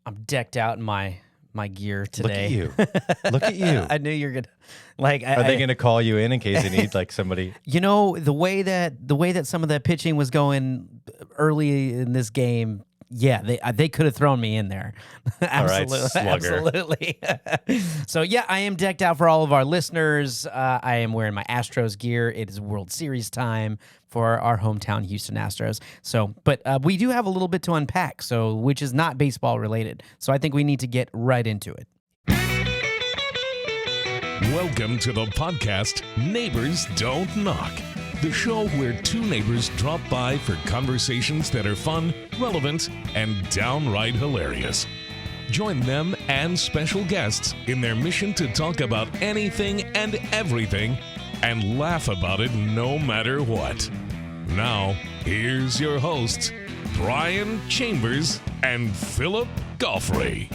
I'm decked out in my gear today. Look at you. Look at you. I knew you're gonna like. Are they going to call you in case they need like somebody? You know, the way that some of that pitching was going early in this game. Yeah, they could have thrown me in there. Absolutely, All right, slugger. absolutely. So yeah, I am decked out for all of our listeners. I am wearing my Astros gear. It is World Series time for our hometown Houston Astros. So, but we do have a little bit to unpack. So, which is not baseball related. So I think we need to get right into it. Welcome to the podcast Neighbors Don't Knock, the show where two neighbors drop by for conversations that are fun, relevant, and downright hilarious. Join them and special guests in their mission to talk about anything and everything and laugh about it no matter what. Now, here's your hosts, Brian Chambers and Philip Goffrey.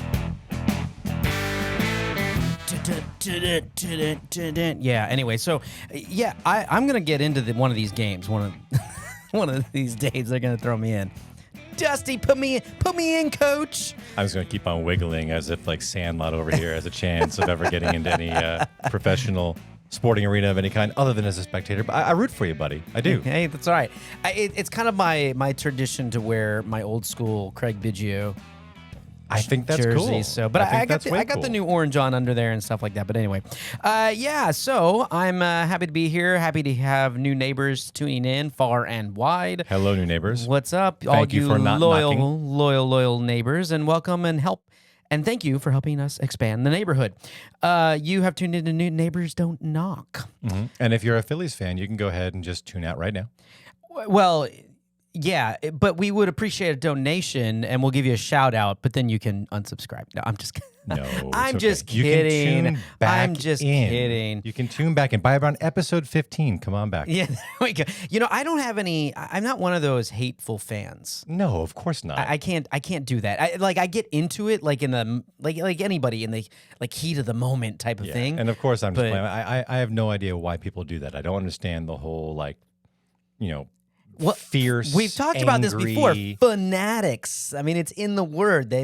Yeah. Anyway, so yeah, I'm gonna get into one of these games. One of these days, they're gonna throw me in. Dusty, put me in, coach. I was going to keep on wiggling as if like Sandlot over here has a chance of ever getting into any professional sporting arena of any kind other than as a spectator. But I root for you, buddy. I do. Hey, that's all right. It's kind of my tradition to wear my old school Craig Biggio. I think that's jersey, cool. So, but I got the new orange on under there and stuff like that. But anyway, yeah. So I'm happy to be here. Happy to have new neighbors tuning in far and wide. Hello, new neighbors. What's up, Thank you for not knocking. loyal neighbors, and welcome and help. And thank you for helping us expand the neighborhood. You have tuned into New Neighbors Don't Knock. Mm-hmm. And if you're a Phillies fan, you can go ahead and just tune out right now. Well, yeah, but we would appreciate a donation, and we'll give you a shout out. But then you can unsubscribe. No, I'm just kidding. No, I'm it's just okay. You kidding. can tune back I'm just in. kidding. You can tune back in. By around episode 15, come on back. Yeah, there we go. You know, I don't have any. I'm not one of those hateful fans. No, of course not. I can't do that. I get into it like in the like anybody in the like heat of the moment type of thing. And of course, I'm just playing. I have no idea why people do that. I don't understand the whole fierce. We've talked about this before. Fanatics. I mean, it's in the word.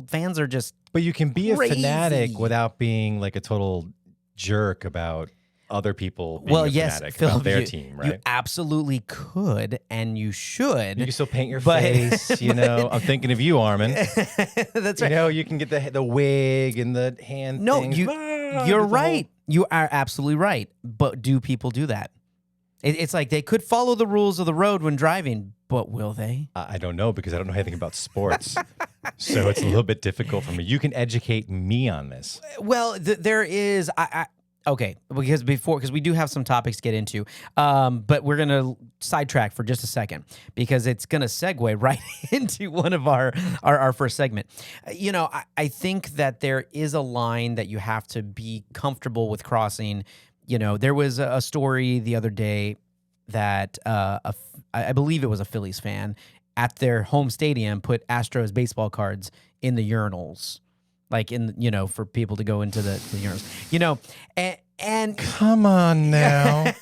Fans are just. But you can be crazy. a fanatic without being like a total jerk about other people being fanatic Phil, about their team, right? You absolutely could, and you should. You can still paint your face, I'm thinking of you, Armin. That's right. You can get the wig and the hand things. You're right. You are absolutely right. But do people do that? It's like they could follow the rules of the road when driving, but will they? I don't know because I don't know anything about sports. So it's a little bit difficult for me. You can educate me on this. Well, there is... Okay, because we do have some topics to get into, but we're going to sidetrack for just a second because it's going to segue right into one of our first segment. I think that there is a line that you have to be comfortable with crossing. There was a story the other day that I believe it was a Phillies fan at their home stadium put Astros baseball cards in the urinals. Like for people to go into the urinals, and come on now,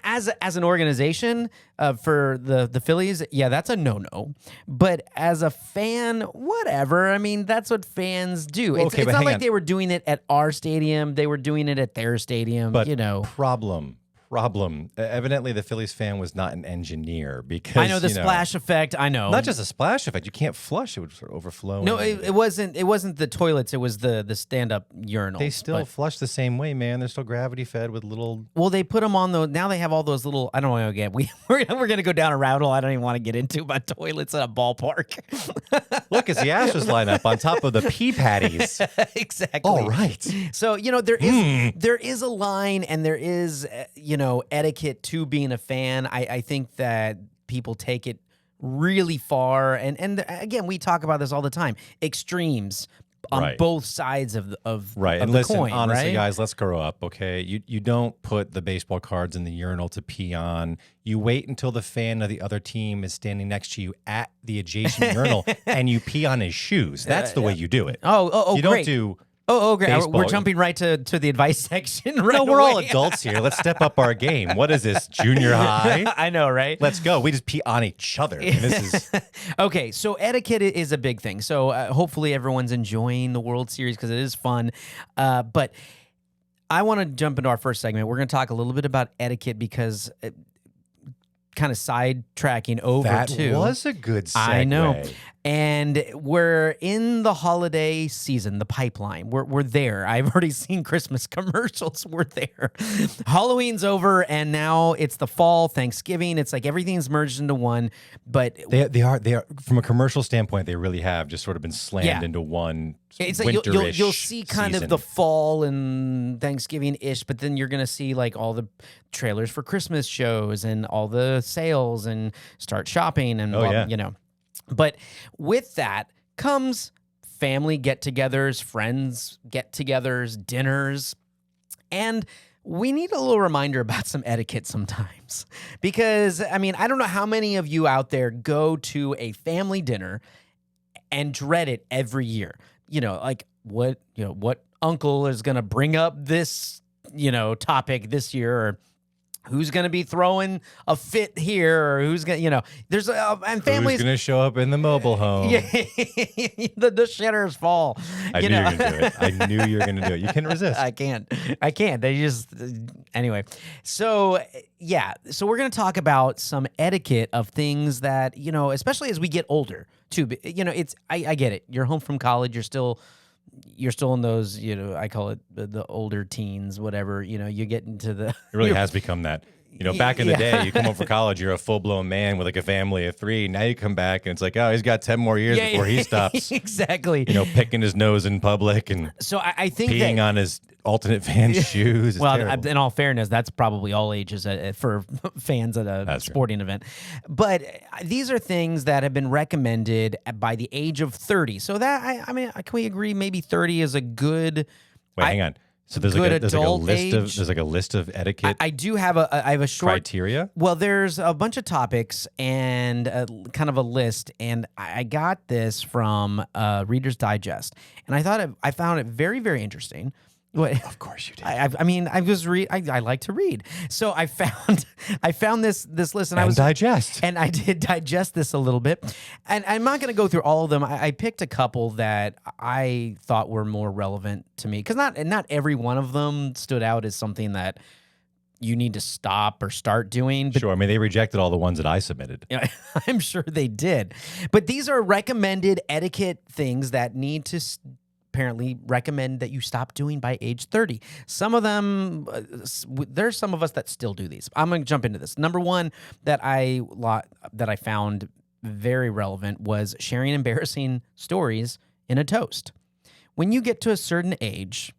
as an organization for the Phillies, yeah, that's a no. But as a fan, whatever. I mean, that's what fans do. It's not like they were doing it at our stadium; they were doing it at their stadium. But problem. Evidently, the Phillies fan was not an engineer because I know the splash effect. I know not just a splash effect. You can't flush; it would sort of overflow. No, it wasn't. It wasn't the toilets. It was the stand-up urinals. They still flush the same way, man. They're still gravity fed with little. Well, they put them on the. Now they have all those little. I don't want to get. We're gonna go down a rabbit hole. I don't even want to get into about toilets at a ballpark. Look, it's the Astros lineup on top of the pea patties. Exactly. All right. So there is a line, and there is etiquette to being a fan. I think that people take it really far, and again, we talk about this all the time. Extremes on both sides of right. Of And the listen, coin, honestly, right? guys, let's grow up, okay? You don't put the baseball cards in the urinal to pee on. You wait until the fan of the other team is standing next to you at the adjacent urinal, and you pee on his shoes. That's the way you do it. Oh, you great. don't do Oh, okay. baseball. We're jumping right to the advice section. Right No, we're all away. adults here. Let's step up our game. What is this, junior high? I know, right? Let's go. We just pee on each other. I mean, this is Okay, so etiquette is a big thing. So hopefully everyone's enjoying the World Series because it is fun. But I want to jump into our first segment. We're going to talk a little bit about etiquette because kind of sidetracking over that to. was a good segue. I know. And we're in the holiday season, the pipeline. We're there. I've already seen Christmas commercials. We're there. Halloween's over, and now it's the fall, Thanksgiving. It's like everything's merged into one. But They are from a commercial standpoint, they really have just sort of been slammed into one. it's like you'll see kind season. of the fall and Thanksgiving-ish, but then you're going to see like all the trailers for Christmas shows and all the sales and start shopping and yeah. you know. But with that comes family get-togethers, friends get-togethers, dinners, and we need a little reminder about some etiquette sometimes. Because, I mean, I don't know how many of you out there go to a family dinner and dread it every year. You know, like what uncle is going to bring up this, topic this year, or who's going to be throwing a fit here, or who's going to, there's and families Who's going to show up in the mobile home? Yeah, the shitters fall. I knew you were going to do it. I knew you were going to do it. You couldn't resist. I can't. They just anyway. So yeah. So we're going to talk about some etiquette of things that especially as we get older too. It's I get it. You're home from college. You're still in those, I call it the older teens, whatever. You get into the. It really has become that. Back in the day, you come home from college, you're a full-blown man with like a family of 3. Now you come back and it's like, oh, he's got 10 more years before he stops. Exactly. Picking his nose in public and so I think peeing on his alternate fan's shoes. It's well, terrible. in all fairness, that's probably all ages for fans at a sporting event. But these are things that have been recommended by the age of 30. So that, I mean, can we agree maybe 30 is a good... Wait, hang on. So there's like a list of etiquette. I do have a short criteria. Well, there's a bunch of topics and kind of a list, and I got this from Reader's Digest, and I found it very, very interesting. Of course you did. I like to read, so I found this list, and I did digest this a little bit, and I'm not going to go through all of them. I picked a couple that I thought were more relevant to me because not every one of them stood out as something that you need to stop or start doing. But sure, I mean they rejected all the ones that I submitted. I'm sure they did, but these are recommended etiquette things that need to. Apparently recommend that you stop doing by age 30. Some of them, there's some of us that still do these. I'm going to jump into this. Number one that I found very relevant was sharing embarrassing stories in a toast. When you get to a certain age,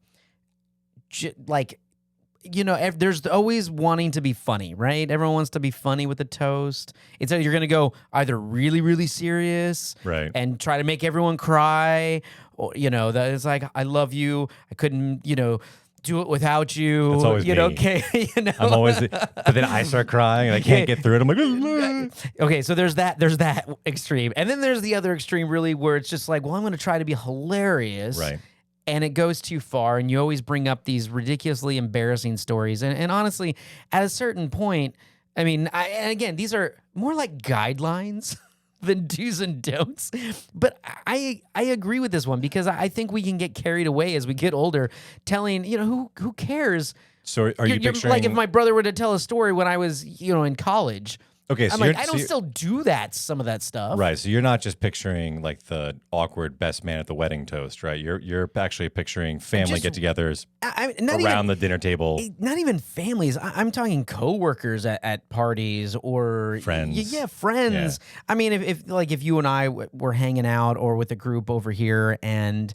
there's always wanting to be funny, right? Everyone wants to be funny with a toast. It's you're going to go either really, really serious, right, and try to make everyone cry, or that it's like I love you. I couldn't, do it without you. That's always me. Okay, I'm always, but then I start crying and I can't get through it. I'm like, okay, so there's that extreme, and then there's the other extreme, really, where it's just like, well, I'm going to try to be hilarious, right. And it goes too far, and you always bring up these ridiculously embarrassing stories. And honestly, at a certain point, I mean, and again, these are more like guidelines than do's and don'ts. But I agree with this one because I think we can get carried away as we get older, telling, who cares? So are you picturing... Like if my brother were to tell a story when I was, in college... Okay, so I'm like, I don't still do some of that stuff. Right, so you're not just picturing like the awkward best man at the wedding toast, right? You're actually picturing family get-togethers around the dinner table. Not even families. I'm talking coworkers at parties or friends. Yeah, friends. Yeah. I mean, if you and I were hanging out or with a group over here and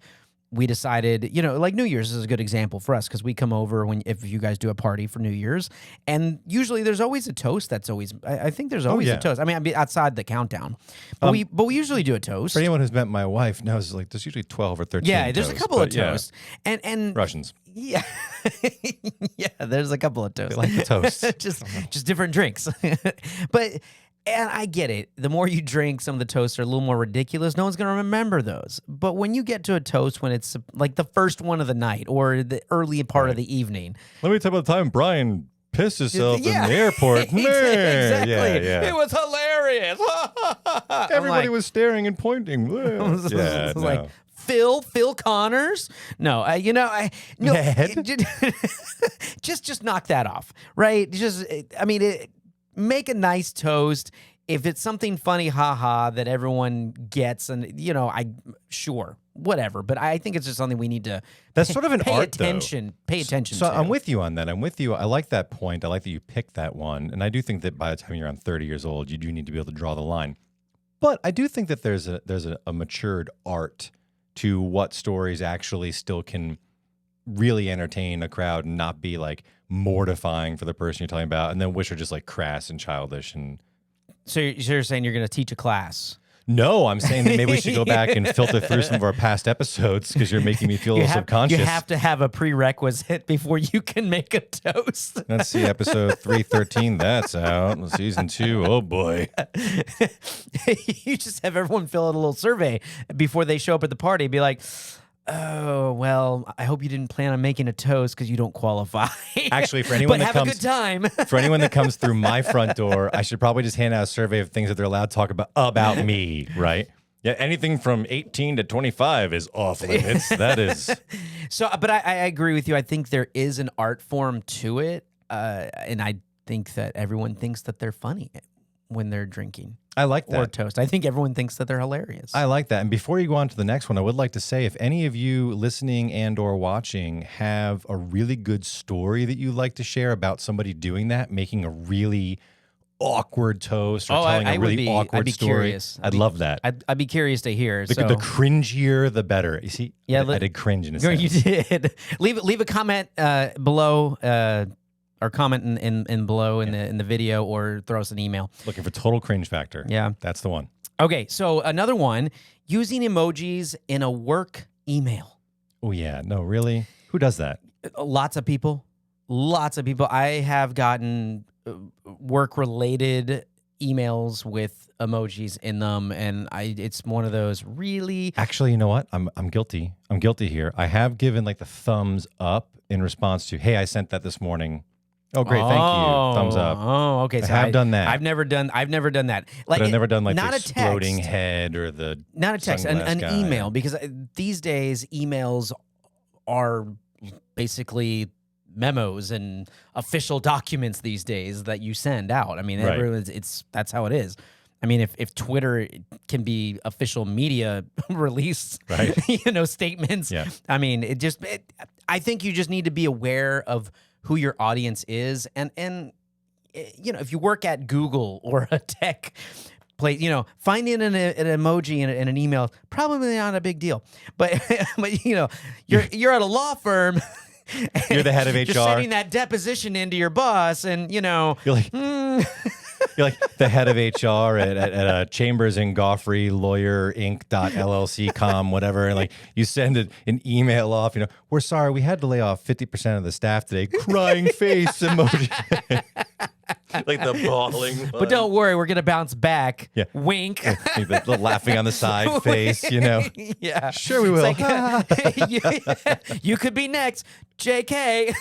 we decided, like New Year's is a good example for us because we come over if you guys do a party for New Year's, and usually there's always a toast. That's always, I think there's always a toast. I mean, outside the countdown, but we usually do a toast. For anyone who's met my wife knows, like there's usually 12 or 13. Yeah, there's a couple of toasts, and Russians. Yeah, yeah, there's a couple of toasts. They like the toast, just different drinks, but. And I get it. The more you drink, some of the toasts are a little more ridiculous. No one's going to remember those. But when you get to a toast when it's like the first one of the night or the early part of the evening. Let me tell you about the time Brian pissed himself in the airport. Exactly. Yeah. It was hilarious. Everybody was staring and pointing. It's like, Phil Connors? No, Ned? just knock that off, right? Make a nice toast. If it's something funny, haha, that everyone gets, and sure, whatever. But I think it's just something we need to. That's sort of an pay art, attention. though. Pay attention. So to. I'm with you on that. I'm with you. I like that point. I like that you picked that one, and I do think that by the time you're around 30 years old, you do need to be able to draw the line. But I do think that there's a matured art to what stories actually still can really entertain a crowd and not be like mortifying for the person you're talking about, and then which are just like crass and childish. And so you're saying you're going to teach a class? No, I'm saying that maybe we should go back and filter through some of our past episodes because you're making me feel a little subconscious. You have to have a prerequisite before you can make a toast. Let's see, episode 313, that's out. Season 2, oh boy. You just have everyone fill out a little survey before they show up at the party. Be like, oh, well, I hope you didn't plan on making a toast because you don't qualify. Actually, for anyone but that have comes, a good time. For anyone that comes through my front door, I should probably just hand out a survey of things that they're allowed to talk about me, right? Yeah, anything from 18 to 25 is off limits. That is. So, but I agree with you. I think there is an art form to it, and I think that everyone thinks that they're funny when they're drinking. I like that. Or toast. I think everyone thinks that they're hilarious. I like that. And before you go on to the next one, I would like to say if any of you listening and or watching have a really good story that you'd like to share about somebody doing that, making a really awkward toast or telling a really awkward story, curious. I'd love that. I'd be curious to hear. The cringier, the better. You see, yeah, I did cringe in a sense. You did. Leave a comment below. Or comment in below in the video, or throw us an email. Looking for total cringe factor. Yeah. That's the one. Okay, so another one, using emojis in a work email. Oh, yeah. No, really? Who does that? Lots of people. I have gotten work-related emails with emojis in them, and it's one of those really... Actually, you know what? I'm guilty. I'm guilty here. I have given like the thumbs up in response to, hey, I sent that this morning. Oh, great! Thank you. Thumbs up. Oh, okay. So I have done that. I've never done that. Like, but I've never done like not the a exploding text. Head or the not a text, an guy. email, because these days emails are basically memos and official documents these days that you send out. I mean, that's how it is. I mean, if Twitter can be official media release, right? Statements. Yeah. I mean, I think you just need to be aware of who your audience is, and if you work at Google or a tech place, finding an emoji in an email probably not a big deal. But you're at a law firm. You're the head of HR. You're sending that deposition into your boss, and you're like. You're like the head of HR at Chambers and Goffrey Lawyer Inc.LLC.com, whatever. And like you send an email off, we're sorry, we had to lay off 50% of the staff today. Crying face emoji. Like the bawling. But don't worry, we're going to bounce back. Yeah. Wink. The laughing on the side face, Yeah. Sure we will. You could be next. JK.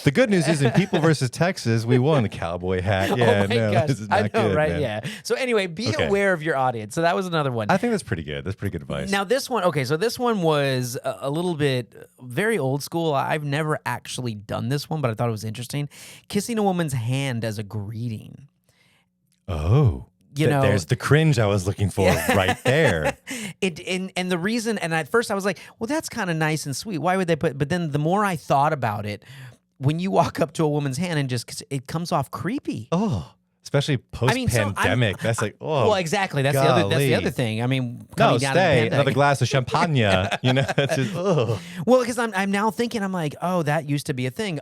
The good news is in People versus Texas, we won the cowboy hat. Yeah, this is not good, right? man. Yeah. So anyway, be aware of your audience. So that was another one. I think that's pretty good. That's pretty good advice. Now this one, so this one was a little bit very old school. I've never actually done this one, but I thought it was interesting. Kissing a woman's hand as a greeting. Oh. There's the cringe I was looking for right there. And the reason, and at first I was like, well, that's kind of nice and sweet. Why would they but then the more I thought about it, when you walk up to a woman's hand and it comes off creepy. Oh, especially post-pandemic. That's like, oh, well, exactly. That's the other thing. I mean, another glass of champagne. That's just, oh. Well, because I'm now thinking, I'm like, oh, that used to be a thing.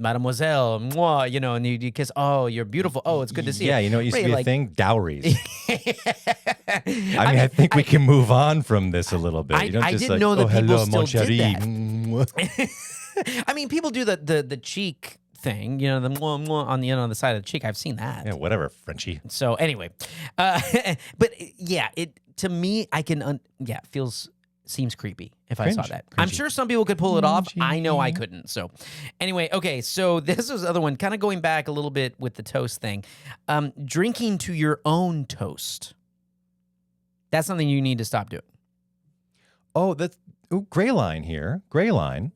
Mademoiselle, mwah, and you kiss. Oh, you're beautiful. Oh, it's good to see you. Yeah, it used to be a thing? Dowries. I think we can move on from this a little bit. I didn't know that people hello, still did that. I mean, people do the cheek thing, you know, the mwah, mwah on the on the side of the cheek. I've seen that. Yeah, whatever, Frenchie. So anyway, but yeah, it to me, I can seems creepy if I saw that. I'm Cringy. sure some people could pull it off. I know I couldn't. So anyway, okay. So this was the other one, kind of going back a little bit with the toast thing. Drinking to your own toast. That's something you need to stop doing. Oh, that's gray line here. Gray line.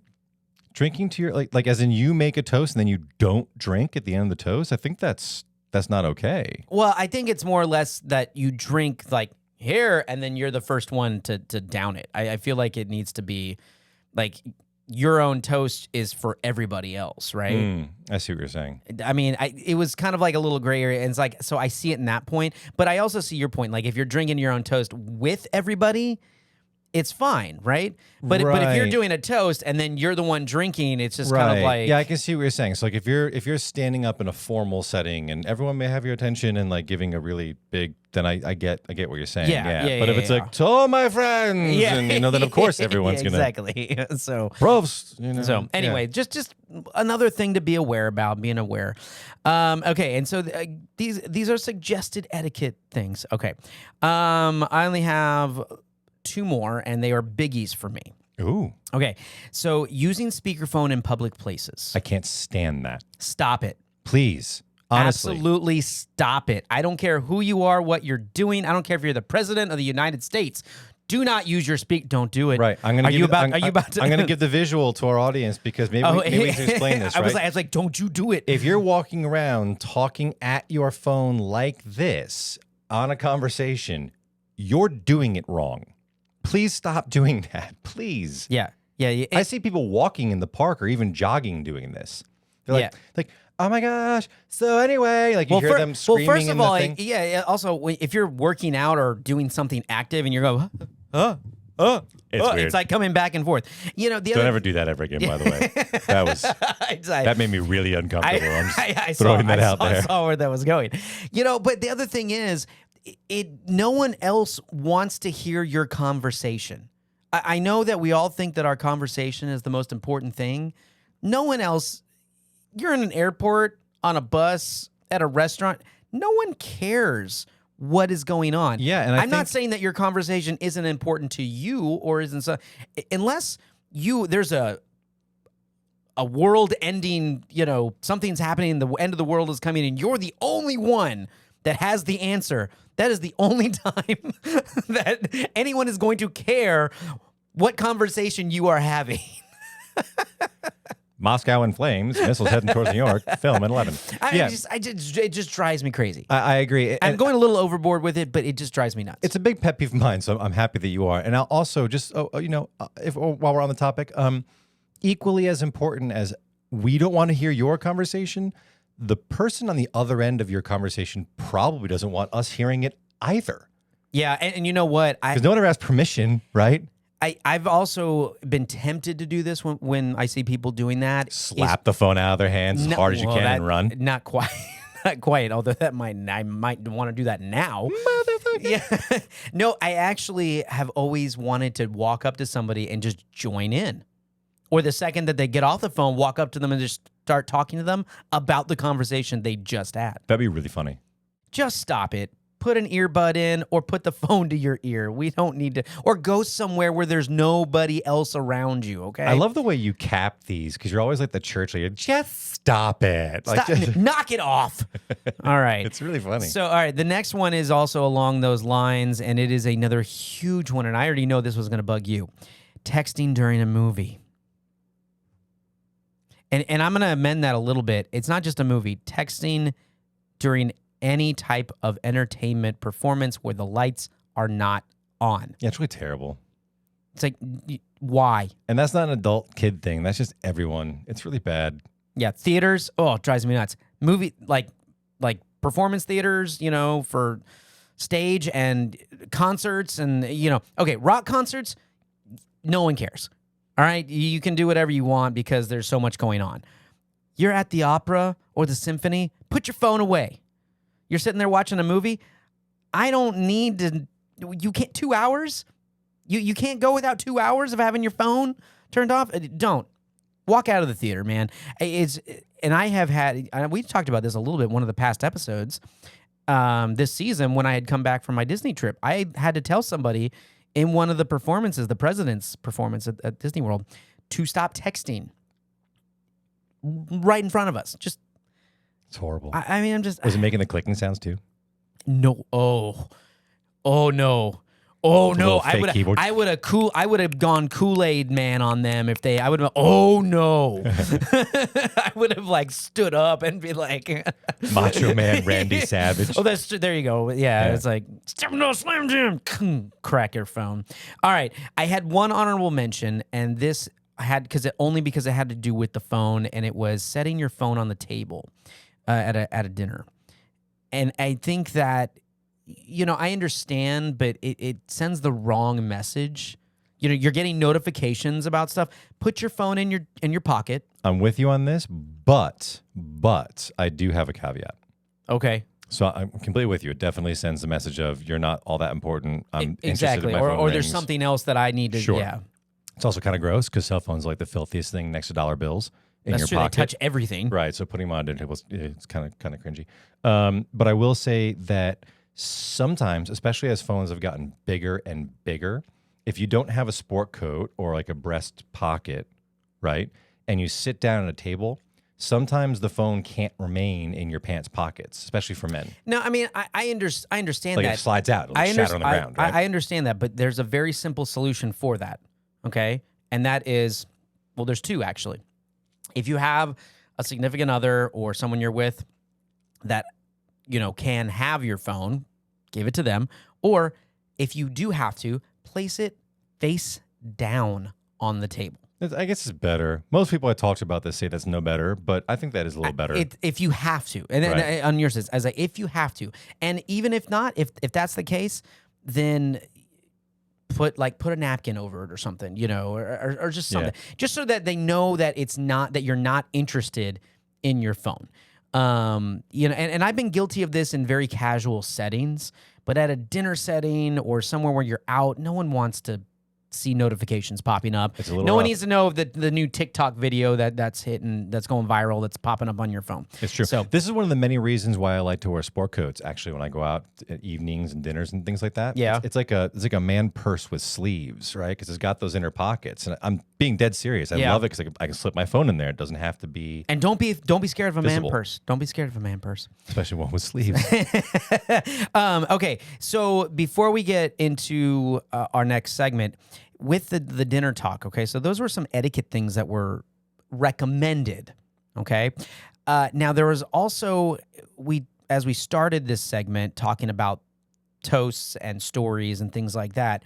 Drinking to your like as in you make a toast and then you don't drink at the end of the toast. I think that's not okay. Well, I think it's more or less that you drink like here and then you're the first one to down it. I feel like it needs to be like your own toast is for everybody else, right? I see what you're saying. I mean, it was kind of like a little gray area. And it's like, so I see it in that point, but I also see your point. Like if you're drinking your own toast with everybody, it's fine, right? But if you're doing a toast and then you're the one drinking, it's just kind of like, yeah, I can see what you're saying. So like if you're standing up in a formal setting and everyone may have your attention and like giving a really big, then I get what you're saying. Yeah, But if it's like, so my friends, and then of course everyone's gonna exactly. So profs. So anyway, just another thing to be aware about, being aware. Okay, and so these are suggested etiquette things. Okay, I only have 2 more, and they are biggies for me. Ooh. Okay, so using speakerphone in public places. I can't stand that. Stop it. Please. Honestly. Absolutely stop it. I don't care who you are, what you're doing. I don't care if you're the president of the United States. Do not use your Don't do it. Right. Are you about to? I'm going to give the visual to our audience because maybe we can explain this, right? I was like, don't you do it. If you're walking around talking at your phone like this on a conversation, you're doing it wrong. Please stop doing that. Please. Yeah. I see people walking in the park or even jogging doing this. They're like, oh my gosh. So anyway, like you hear them screaming first in of all, the thing. yeah. Also, if you're working out or doing something active and you're going, It's weird. it's like coming back and forth. You know, Don't ever do that ever again, by the way. That made me really uncomfortable. I'm just throwing that out there. I saw where that was going. You know, but the other thing is, no one else wants to hear your conversation. I know that we all think that our conversation is the most important thing. No one else, you're in an airport, on a bus, at a restaurant, no one cares what is going on. Yeah, and I'm not saying that your conversation isn't important to you or isn't so, unless there's a world-ending, something's happening, the end of the world is coming, and you're the only one that has the answer. That is the only time that anyone is going to care what conversation you are having. Moscow in flames, missiles heading towards New York, film at 11. It just drives me crazy. I agree. I'm going a little overboard with it, but it just drives me nuts. It's a big pet peeve of mine, so I'm happy that you are. And I'll also just, while we're on the topic, equally as important as we don't want to hear your conversation, the person on the other end of your conversation probably doesn't want us hearing it either. Yeah, and you know what? Because no one ever asked permission, right? I've also been tempted to do this when I see people doing that. Slap the phone out of their hands as hard as you can and run. Not quite. Not quite, although I might want to do that now. Motherfucker. Yeah. No, I actually have always wanted to walk up to somebody and just join in. Or the second that they get off the phone, walk up to them and just start talking to them about the conversation they just had. That'd be really funny. Just stop it. Put an earbud in or put the phone to your ear. We don't need to. Or go somewhere where there's nobody else around you, okay? I love the way you cap these because you're always like the church leader. Just stop it. Stop, knock it off. All right. It's really funny. So, all right, the next one is also along those lines, and it is another huge one, and I already know this was going to bug you. Texting during a movie. And I'm going to amend that a little bit. It's not just a movie. Texting during any type of entertainment performance where the lights are not on. Yeah, it's really terrible. It's like, why? And that's not an adult kid thing. That's just everyone. It's really bad. Yeah, theaters. Oh, it drives me nuts. Movie, like performance theaters, for stage and concerts and, okay, rock concerts, no one cares. All right, you can do whatever you want because there's so much going on. You're at the opera or the symphony, put your phone away. You're sitting there watching a movie. I don't need to, you can't, 2 hours? You can't go without 2 hours of having your phone turned off? Don't. Walk out of the theater, man. and I have had, we've talked about this a little bit in one of the past episodes this season when I had come back from my Disney trip. I had to tell somebody in one of the performances, the president's performance at Disney World, to stop texting right in front of us. Just, It's horrible. I mean, I'm just. Was it making the clicking sounds too? No. Oh no. Oh It's a no. little fake keyboard. I would have gone Kool-Aid man on them if I would have, oh no. I would have like stood up and be like Macho Man Randy Savage. Oh, there you go. Yeah. It's like Slam Jam. Crack your phone. All right. I had one honorable mention, and this I had because it had to do with the phone, and it was setting your phone on the table at a dinner. And I think that, I understand, but it sends the wrong message. You're getting notifications about stuff. Put your phone in your pocket. I'm with you on this, but I do have a caveat. Okay. So I'm completely with you. It definitely sends the message of you're not all that important. I'm interested in my phone or there's rings. something else that I need to. Sure. Yeah. It's also kind of gross because cell phones are like the filthiest thing next to dollar bills in That's your true. pocket. They touch everything. Right. So putting them on dinner tables, it's kind of cringy. But I will say that sometimes, especially as phones have gotten bigger and bigger, if you don't have a sport coat or like a breast pocket, right, and you sit down at a table, sometimes the phone can't remain in your pants pockets, especially for men. No, I mean, I understand Like that. it slides out, it'll shatter on the ground, right? I understand that, but there's a very simple solution for that, okay? And that is, well, there's two, actually. If you have a significant other or someone you're with that, can have your phone, give it to them. Or if you do have to, place it face down on the table. I guess it's better. Most people I talked about this say that's no better, but I think that is a little better. If you have to, and Right. then on yours, I was like, if you have to, and even if not, if that's the case, then put a napkin over it or something, or just something, just so that they know that it's not that you're not interested in your phone. And I've been guilty of this in very casual settings, but at a dinner setting or somewhere where you're out, no one wants to see notifications popping up. It's a little no one rough. needs to know the new TikTok video that's hitting, that's going viral, that's popping up on your phone. It's true. So This is one of the many reasons why I like to wear sport coats. Actually, when I go out at evenings and dinners and things like that, Yeah. it's like a man purse with sleeves, right? Because it's got those inner pockets. And I'm being dead serious. I Yeah. love it because I can slip my phone in there. It doesn't have to be, and don't be scared of a Visible. man purse. Don't be scared of a man purse. especially one with sleeves. Okay, so before we get into our next segment with the dinner talk, okay, so those were some etiquette things that were recommended, okay? Now, there was also, as we started this segment talking about toasts and stories and things like that,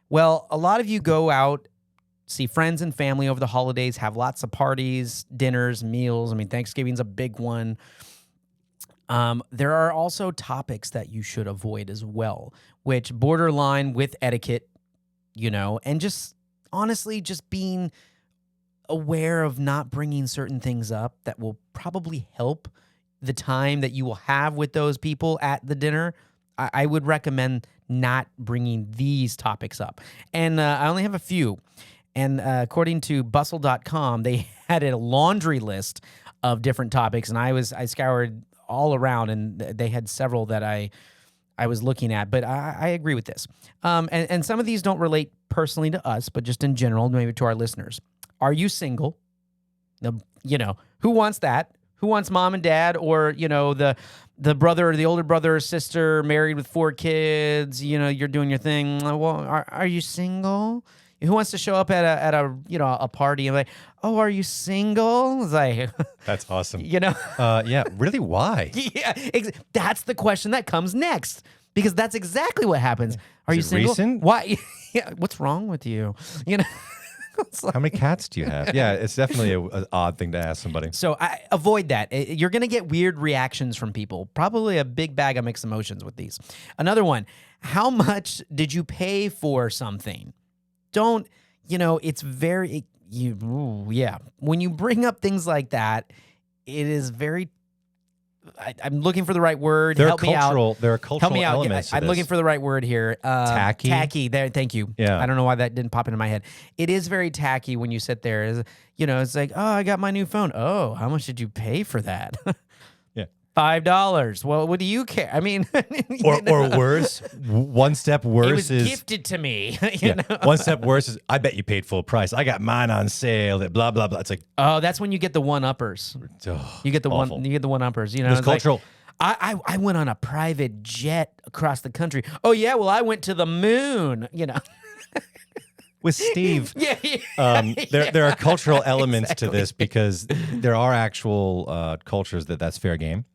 well, a lot of you go out, see friends and family over the holidays, have lots of parties, dinners, meals. I mean, Thanksgiving's a big one. There are also topics that you should avoid as well, which borderline with etiquette, and just honestly, just being aware of not bringing certain things up that will probably help the time that you will have with those people at the dinner. I would recommend not bringing these topics up. And I only have a few. And according to bustle.com, they had a laundry list of different topics, and I scoured all around, and they had several that I was looking at, but I agree with this. And some of these don't relate personally to us, but just in general, maybe to our listeners. Are you single? Who wants that? Who wants mom and dad, or the brother or the older brother or sister married with 4 kids? You're doing your thing. Well, are you single? Who wants to show up at a party and like, oh, are you single? It's like, That's awesome. Yeah, really? Why? that's the question that comes next, because that's exactly what happens. Are you Is it single? recent? Why? Yeah, what's wrong with you? It's like- How many cats do you have? Yeah, it's definitely an odd thing to ask somebody. So avoid that. You're going to get weird reactions from people. Probably a big bag of mixed emotions with these. Another one, how much did you pay for something? Don't, it's very, when you bring up things like that, it is very I'm looking for the right word. There Help me out. There are Help cultural me out. elements to I'm this. looking for the right word here. Tacky? Tacky. There. Thank you. Yeah. I don't know why that didn't pop into my head. It is very tacky when you sit there. It's like, oh, I got my new phone. Oh, how much did you pay for that? Yeah. $5. Well, what do you care? I mean, Or worse, one step worse it was is gifted to me. one step worse is I bet you paid full price. I got mine on sale at blah blah blah. It's like, Oh, that's when you get the one-uppers. oh, You get the awful. one. You get the one-uppers. There's it's like, cultural. I went on a private jet across the country. Oh yeah, well I went to the moon. With Steve, Yeah. there are cultural elements to this because there are actual cultures that's fair game.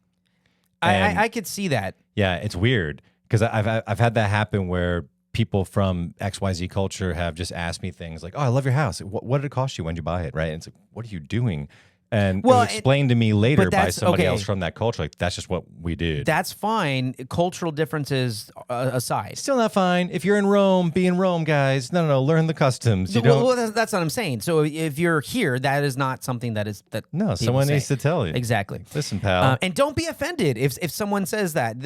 And I could see that. yeah, it's weird because I've had that happen where people from XYZ culture have just asked me things like, "Oh, I love your house. What did it cost you when you buy it?" Right? And it's like, "What are you doing?" And it was explained to me later by that's- somebody okay. else from that culture. Like, that's just what we did. That's fine. Cultural differences aside. Still not fine. If you're in Rome, be in Rome, guys. No. Learn the customs. You don't. Well, that's what I'm saying. So if you're here, that is not something that No, people someone say. needs to tell you. Exactly. Listen, pal. And don't be offended if someone says that.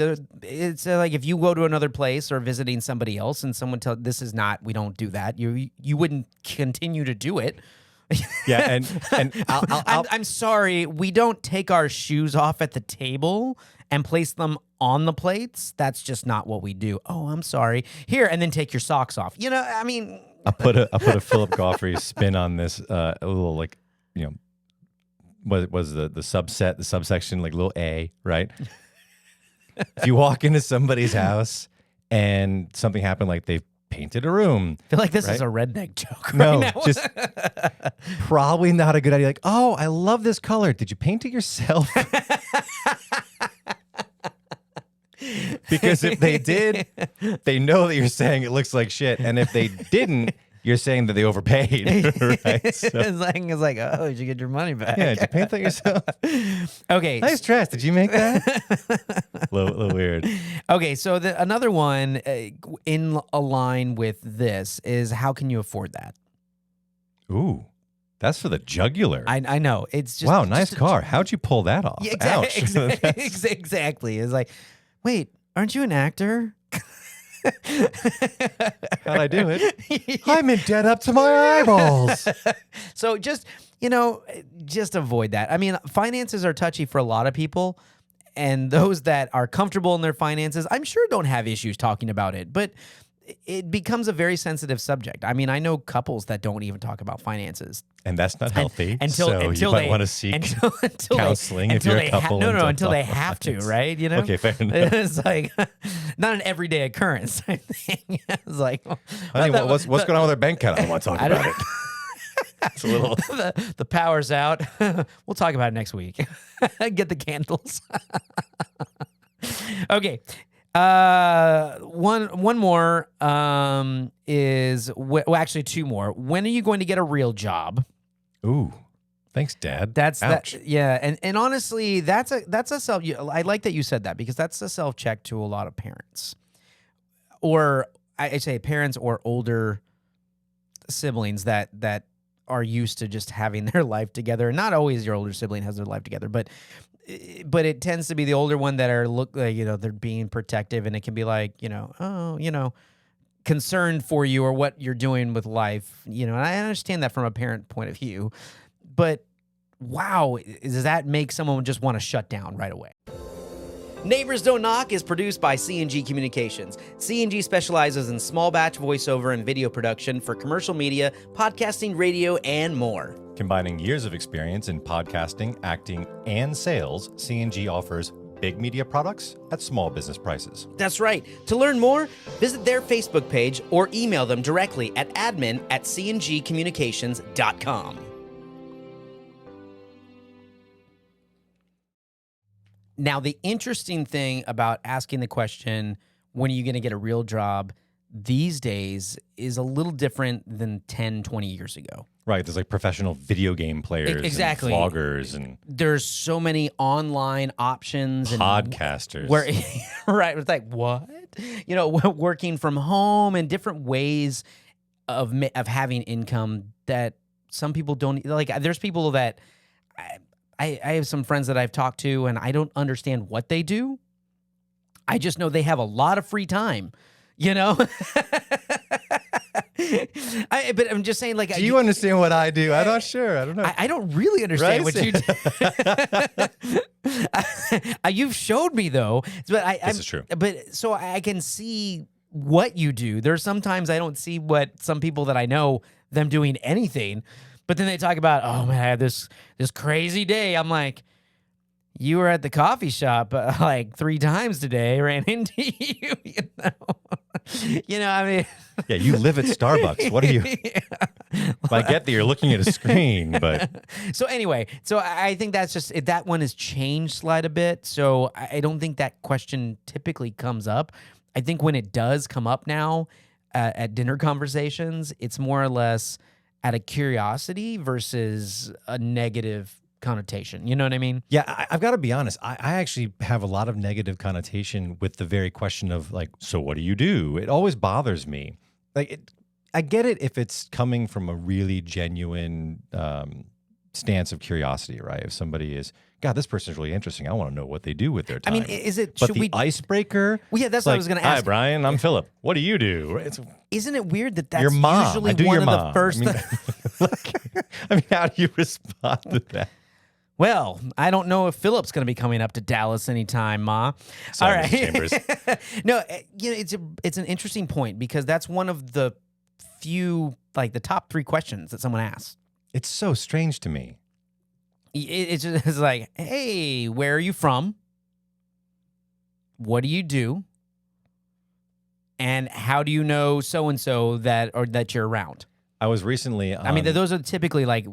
It's like if you go to another place or visiting somebody else and someone tells this is not, we don't do that. You wouldn't continue to do it. Yeah, and I'm sorry, we don't take our shoes off at the table and place them on the plates. That's just not what we do. Oh, I'm sorry. Here, and then take your socks off. I mean, I put a Philip Goffrey spin on this. A little like, what was the subsection, like little A, right? If you walk into somebody's house and something happened, like they painted a room. I feel like this right? is a redneck joke. No, right now. just probably not a good idea. Like, oh, I love this color. Did you paint it yourself? Because if they did, they know that you're saying it looks like shit. And if they didn't, you're saying that they overpaid. Right? So, it's like, oh, you should get your money back. yeah, did you paint that yourself? Okay. Nice dress. Did you make that? little weird. Okay, so another one in a line with this is how can you afford that? Ooh, that's for the jugular. I know. It's just wow, nice car. How'd you pull that off? Yeah, Ouch. exactly. It's like, wait, aren't you an actor? How'd I do it? I'm in debt up to my eyeballs. So just avoid that. I mean, finances are touchy for a lot of people, and those that are comfortable in their finances, I'm sure don't have issues talking about it, but it becomes a very sensitive subject. I mean, I know couples that don't even talk about finances. And that's not healthy. Until you might want to seek counseling if you're a couple. Until they have to, right? Okay, fair enough. It's like not an everyday occurrence. I think it's like, I think what's going on with our bank account? I don't want to talk about it. It's a little. The power's out. We'll talk about it next week. Get the candles. Okay. One more is well, actually two more. When are you going to get a real job? Ooh, thanks, Dad. That's Ouch. that. Yeah, and honestly, that's a self. I like that you said that because that's a self check to a lot of parents, or I say parents or older siblings that are used to just having their life together. Not always your older sibling has their life together, but it tends to be the older one that are they're being protective, and it can be like, concerned for you or what you're doing with life, and I understand that from a parent point of view, but wow, does that make someone just want to shut down right away? Neighbors Don't Knock is produced by C&G Communications. C&G specializes in small batch voiceover and video production for commercial media, podcasting, radio, and more. Combining years of experience in podcasting, acting, and sales, C&G offers big media products at small business prices. That's right. To learn more, visit their Facebook page or email them directly at admin@cngcommunications.com. Now, the interesting thing about asking the question, when are you going to get a real job, these days is a little different than 10, 20 years ago. Right. There's like professional video game players, Exactly. and vloggers, and there's so many online options and podcasters. Where, right. It's like, what? Working from home and different ways of having income that some people don't like. There's people that I have some friends that I've talked to, and I don't understand what they do. I just know they have a lot of free time, you know? But I'm just saying, like, Do you understand what I do? I'm not sure. I don't know. I don't really understand Right? what you do. You've showed me though, but This is true. But so I can see what you do. There's sometimes I don't see what some people that I know them doing anything, but then they talk about, oh man, I had this crazy day. I'm like, you were at the coffee shop like 3 times today, ran into you. I mean, Yeah, you live at Starbucks. What are you? I get that you're looking at a screen, but So anyway, so I think that's just that one has changed slight a bit. So I don't think that question typically comes up. I think when it does come up now at dinner conversations, it's more or less out of curiosity versus a negative connotation. You know what I mean? yeah, I've got to be honest. I actually have a lot of negative connotation with the very question of like, so what do you do? It always bothers me. Like, I get it if it's coming from a really genuine stance of curiosity, right? If somebody is, God, this person's really interesting. I want to know what they do with their time. I mean, is it? But Should the we? icebreaker? Well, yeah, that's it's what I like, was going to Hi, ask. Brian. I'm Philip. What do you do? It's Isn't it weird that that's your mom. usually I do one your of mom. the first? I mean, how do you respond to that? Well, I don't know if Philip's going to be coming up to Dallas anytime, Ma. Sorry, All right. Mr. Chambers. No, it's an interesting point because that's one of the few, like the top 3 questions that someone asks. It's so strange to me. It's like, hey, where are you from? What do you do? And how do you know so and so that you're around? I was recently. I mean, those are typically like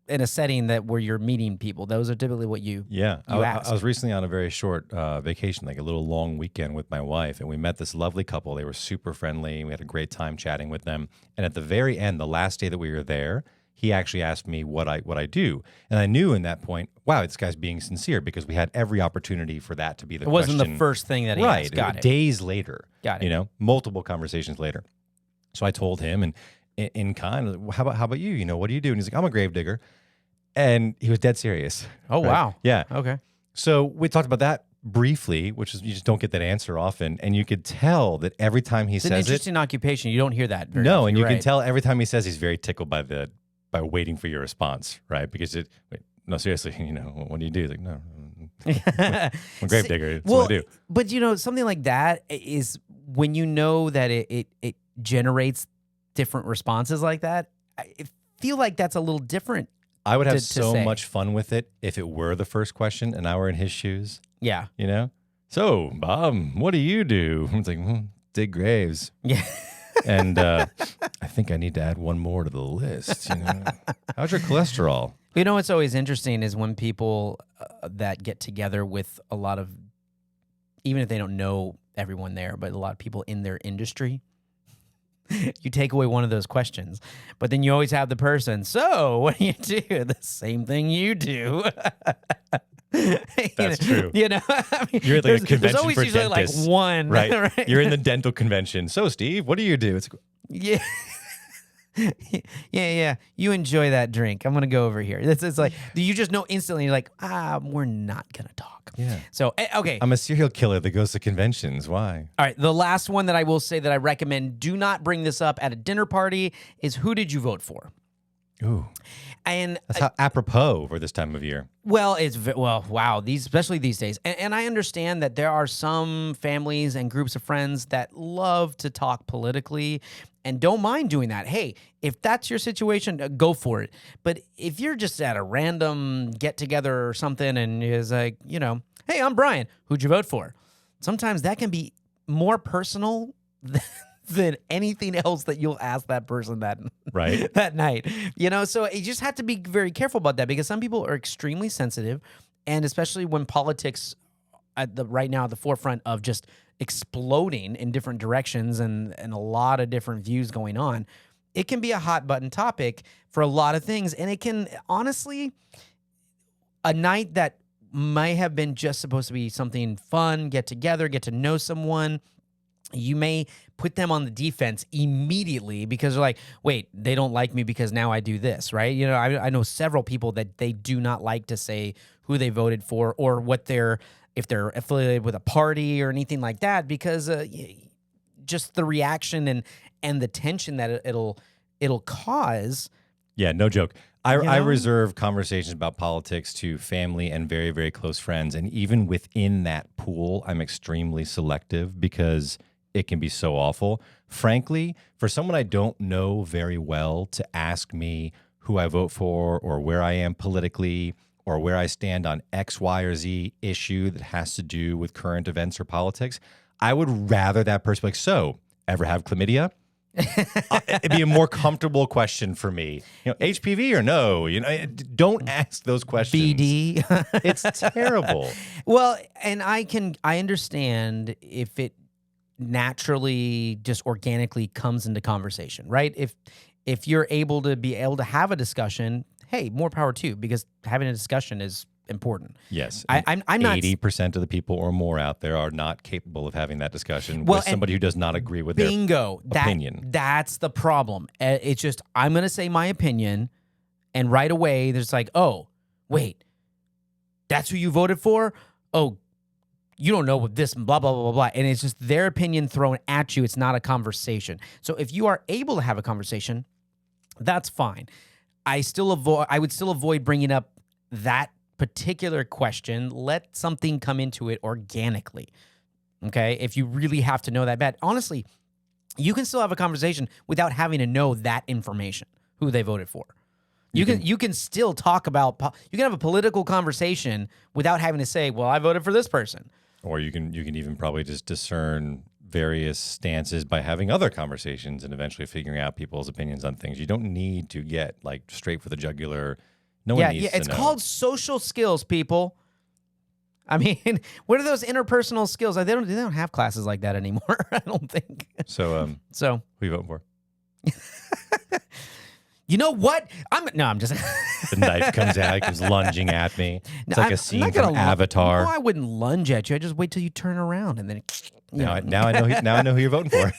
in a setting where you're meeting people. Those are typically what you ask. I was recently on a very short vacation, like a little long weekend with my wife, and we met this lovely couple. They were super friendly. We had a great time chatting with them. And at the very end, the last day that we were there, he actually asked me what I do. And I knew in that point, wow, this guy's being sincere because we had every opportunity for that to be the question. It wasn't the first thing that he right. asked. Got it. Days later. Got it. Multiple conversations later. So I told him, and in kind, how about you? What do you do? And he's like, I'm a gravedigger. And he was dead serious. Oh, right? wow. Yeah. Okay. So we talked about that briefly, which is you just don't get that answer often. And you could tell that every time he It's an says interesting occupation. You don't hear that very no, often. and you You're can right. tell every time he says he's very tickled by waiting for your response, right? Because no, seriously, what do you do? He's like, no, I'm a gravedigger. That's what I do. But something like that is when you know that it generates different responses like that. I feel like that's a little different. I would have to so say. much fun with it if it were the first question and I were in his shoes. Yeah. So, Bob, what do you do? It's like, dig graves. Yeah. And I think I need to add one more to the list. How's your cholesterol? What's always interesting is when people that get together with a lot of, even if they don't know everyone there, but a lot of people in their industry, you take away one of those questions, but then you always have the person, so what do you do? The same thing you do. That's true. I mean, You're at like a convention there's always for usually dentists, like one. right? You're in the dental convention. So, Steve, what do you do? It's Yeah. Yeah. You enjoy that drink. I'm going to go over here. It's like, you just know instantly, you're like, we're not going to talk. Yeah. So, okay. I'm a serial killer that goes to conventions. Why? All right. The last one that I will say that I recommend, do not bring this up at a dinner party, is who did you vote for? Ooh. And That's how apropos for this time of year. well, wow, especially these days. And I understand that there are some families and groups of friends that love to talk politically and don't mind doing that. Hey, if that's your situation, go for it. But if you're just at a random get together or something and is like, hey, I'm Brian, who'd you vote for? Sometimes that can be more personal than anything else that you'll ask that person that Right. that night. So you just have to be very careful about that because some people are extremely sensitive, and especially when politics right now at the forefront of just exploding in different directions and a lot of different views going on, it can be a hot button topic for a lot of things. And it can, honestly, a night that might have been just supposed to be something fun, get together, get to know someone, you may put them on the defense immediately because they're like, wait, they don't like me because now I do this, right? You know, I know several people that they do not like to say who they voted for or what if they're affiliated with a party or anything like that, because just the reaction and the tension that it'll cause. Yeah, no joke. I reserve conversations about politics to family and very, very close friends. And even within that pool, I'm extremely selective because it can be so awful. Frankly, for someone I don't know very well to ask me who I vote for or where I am politically or where I stand on X, Y, or Z issue that has to do with current events or politics, I would rather that person be like, so, ever have chlamydia? It'd be a more comfortable question for me. You know, HPV or no? You know, don't ask those questions. BD. It's terrible. Well, and I understand if it naturally just organically comes into conversation, right? If you're able to have a discussion, hey, more power to you, because having a discussion is important. Yes. I'm not 80% of the people or more out there are not capable of having that discussion with somebody who does not agree with their opinion. That's the problem. It's just, I'm going to say my opinion, and right away there's like, oh, wait, that's who you voted for? Oh, you don't know what this, blah, blah, blah, blah, blah. And it's just their opinion thrown at you. It's not a conversation. So if you are able to have a conversation, that's fine. I would still avoid bringing up that particular question. Let something come into it organically. Okay? If you really have to know that bad. Honestly, you can still have a conversation without having to know that information, who they voted for. You can still talk about, you can have a political conversation without having to say, well, I voted for this person. Or you can even probably just discern various stances by having other conversations and eventually figuring out people's opinions on things. You don't need to get like straight for the jugular. No one needs to know. It's called social skills, people. I mean, what are those interpersonal skills? They don't have classes like that anymore, I don't think. So who are you voting for? You know what? I'm just. The knife comes out, comes lunging at me. It's like a scene from Avatar. No, I wouldn't lunge at you. I just wait till you turn around and then. Now I know who you're voting for.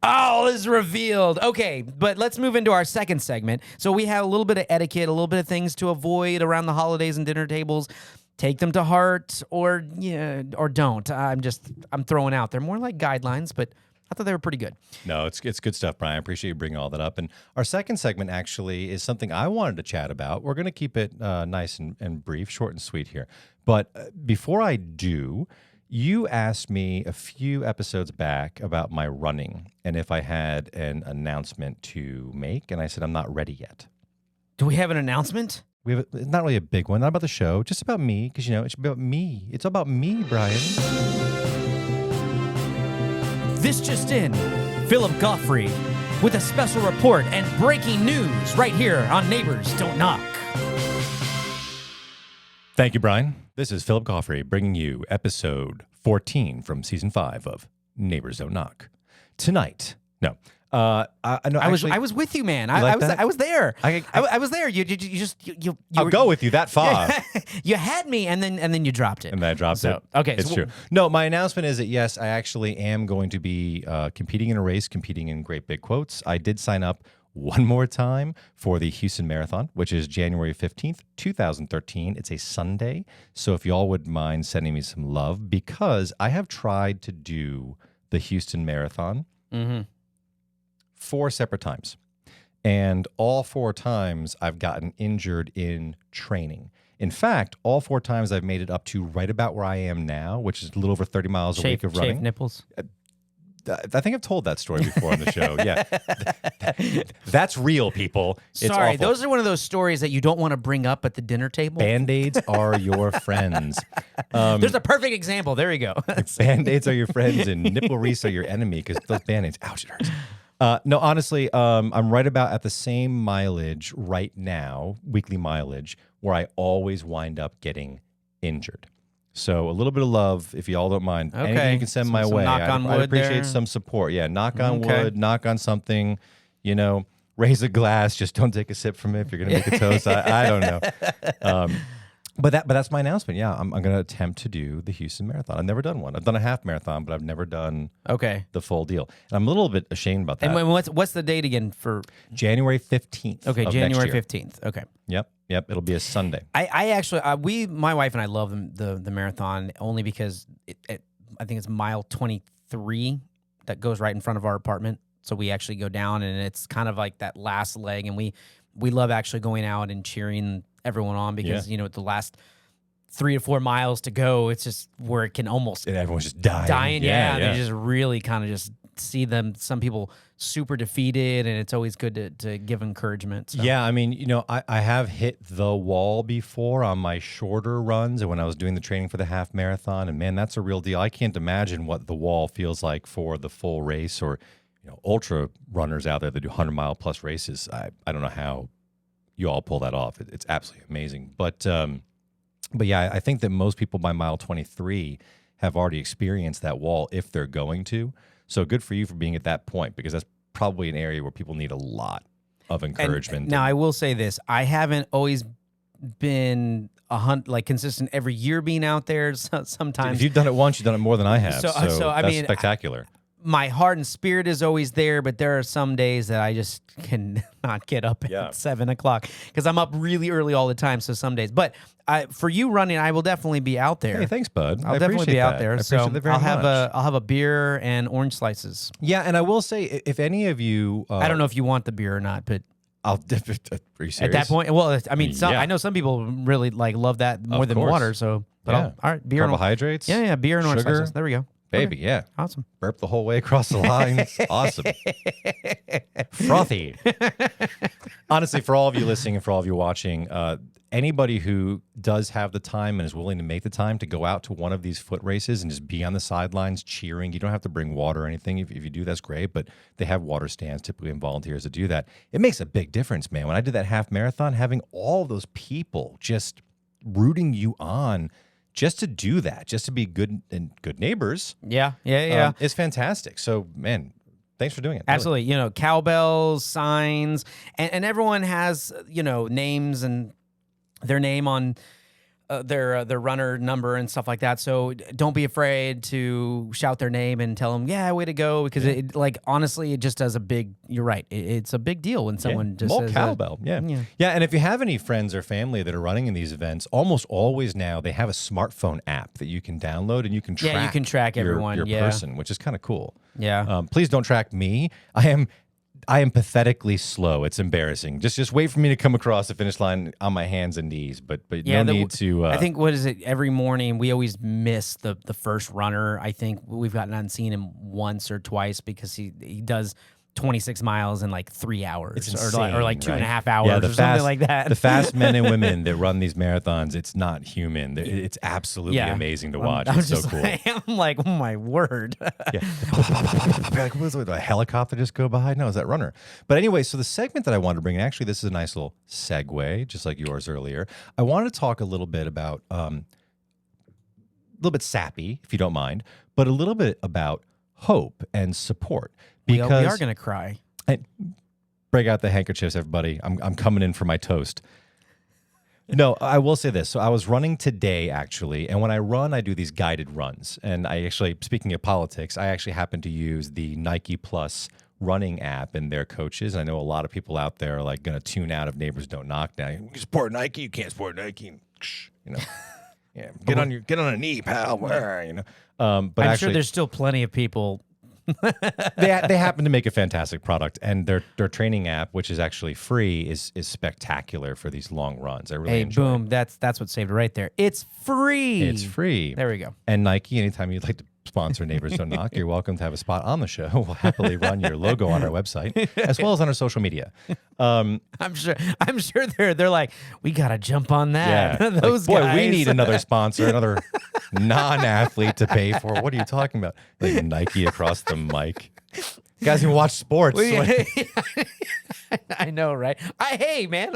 All is revealed. Okay, but let's move into our second segment. So we have a little bit of etiquette, a little bit of things to avoid around the holidays and dinner tables. Take them to heart or don't. I'm throwing out. They're more like guidelines, but I thought they were pretty good. No, it's good stuff, Brian. I appreciate you bringing all that up. And our second segment actually is something I wanted to chat about. We're going to keep it nice and brief, short and sweet here. But before I do, you asked me a few episodes back about my running and if I had an announcement to make. And I said, I'm not ready yet. Do we have an announcement? It's not really a big one, not about the show, just about me, because, it's about me. It's about me, Brian. This just in, Philip Goffrey with a special report and breaking news right here on Neighbors Don't Knock. Thank you, Brian. This is Philip Goffrey bringing you episode 14 from season 5 of Neighbors Don't Knock. Tonight, I was with you, man. I was there. I was there. You I'll go with you that far. You had me, and then you dropped it. And then I dropped it. Okay, it's true. No, my announcement is that yes, I actually am going to be competing in a race, competing in great big quotes. I did sign up one more time for the Houston Marathon, which is January 15th, 2013. It's a Sunday, so if y'all would mind sending me some love, because I have tried to do the Houston Marathon. Mm-hmm. 4 separate times. And all 4 times I've gotten injured in training. In fact, all 4 times I've made it up to right about where I am now, which is a little over 30 miles a week of running. Shaved nipples. I think I've told that story before on the show. Yeah. That's real, people. It's Sorry, awful. Those are one of those stories that you don't want to bring up at the dinner table. Band-Aids are your friends. There's a perfect example. There you go. Band-Aids are your friends and nipple wreaths are your enemy, because those Band-Aids, ouch, it hurts. No, honestly, I'm right about at the same mileage right now, weekly mileage, where I always wind up getting injured. So a little bit of love, if y'all don't mind. Okay. Anything you can send my way. I'd appreciate there. some support. Yeah, knock on wood, knock on something, raise a glass. Just don't take a sip from it if you're going to make a toast. I don't know. But that's my announcement. Yeah, I'm going to attempt to do the Houston Marathon. I've never done one. I've done a half marathon, but I've never done the full deal. And I'm a little bit ashamed about that. And what's the date again for? January 15th. Okay, January 15th. Okay. Yep. It'll be a Sunday. I actually, my wife and I love the marathon only because I think it's mile 23 that goes right in front of our apartment. So we actually go down, and it's kind of like that last leg, and we love actually going out and cheering everyone on because the last 3 to 4 miles to go, it's just where it can almost and everyone's just dying. And they just really kind of just see them. Some people super defeated, and it's always good to give encouragement. So. Yeah, I mean, I have hit the wall before on my shorter runs, and when I was doing the training for the half marathon, and man, that's a real deal. I can't imagine what the wall feels like for the full race, or ultra runners out there that do 100-mile plus races. I don't know how you all pull that off. It's absolutely amazing. But yeah, I think that most people by mile 23 have already experienced that wall if they're going to. So good for you for being at that point, because that's probably an area where people need a lot of encouragement. Now, I will say this. I haven't always been consistent every year being out there. Sometimes if you've done it once, you've done it more than I have. So I that's mean, spectacular. My heart and spirit is always there, but there are some days that I just cannot get up at 7 o'clock because I'm up really early all the time. So some days, but for you running, I will definitely be out there. Hey, thanks, bud. I'll definitely be out there. So I'll have a beer and orange slices. Yeah, and I will say, if any of you, I don't know if you want the beer or not, but are you serious? At that point, well, I mean, I know some people really love that more than water. So, but all right, beer, carbohydrates, beer and orange sugar. slices. There we go. Baby, yeah. Awesome. Burp the whole way across the line. Awesome. Frothy. Honestly, for all of you listening and for all of you watching, anybody who does have the time and is willing to make the time to go out to one of these foot races and just be on the sidelines cheering, you don't have to bring water or anything. If you do, that's great. But they have water stands typically and volunteers to do that. It makes a big difference, man. When I did that half marathon, having all those people just rooting you on just to do that, just to be good neighbors. Yeah. It's fantastic. So, man, thanks for doing it. Absolutely. Really. Cowbells, signs, and everyone has, names and their name on their runner number and stuff like that. So don't be afraid to shout their name and tell them, yeah, way to go. Because it honestly, it just does you're right. It's a big deal when someone just says cowbell. Yeah. And if you have any friends or family that are running in these events, almost always now they have a smartphone app that you can download and you can track. Yeah, you can track everyone. Your person, which is kind of cool. Yeah. Please don't track me. I am pathetically slow. It's embarrassing. Just wait for me to come across the finish line on my hands and knees. But no need to. I think every morning we always miss the first runner. I think we've gotten seen him once or twice because he does 26 miles in 3 hours. It's insane, or 2.5 hours or something like that. The fast men and women that run these marathons, it's not human. It's absolutely amazing to watch. It's so cool. I'm like, oh my word. Yeah. Like, was it a helicopter just go by? No, is that runner? But anyway, so the segment that I wanted to bring, and actually this is a nice little segue, just like yours earlier. I wanted to talk a little bit about, a little bit sappy, if you don't mind, but a little bit about hope and support. Because we are going to cry. Break out the handkerchiefs, everybody. I'm coming in for my toast. No, I will say this. So I was running today, actually, and when I run, I do these guided runs. And I actually, speaking of politics, I actually happen to use the Nike Plus running app and their coaches. And I know a lot of people out there are going to tune out if Neighbors Don't Knock now. You support Nike, you can't support Nike. Yeah, get on a knee, pal. But I'm sure there's still plenty of people. they happen to make a fantastic product, and their training app, which is actually free, is spectacular for these long runs. I really enjoy boom, it. That's what saved it right there. It's free. It's free. There we go. And Nike, anytime you'd like to sponsor Neighbors Don't Knock, you're welcome to have a spot on the show. We'll happily run your logo on our website as well as on our social media. I'm sure they're like, we gotta jump on that. Yeah. Those boy, guys. we need another sponsor, another non-athlete to pay for. What are you talking about? Like Nike across the mic. You guys can watch sports. I know, right? Hey, man,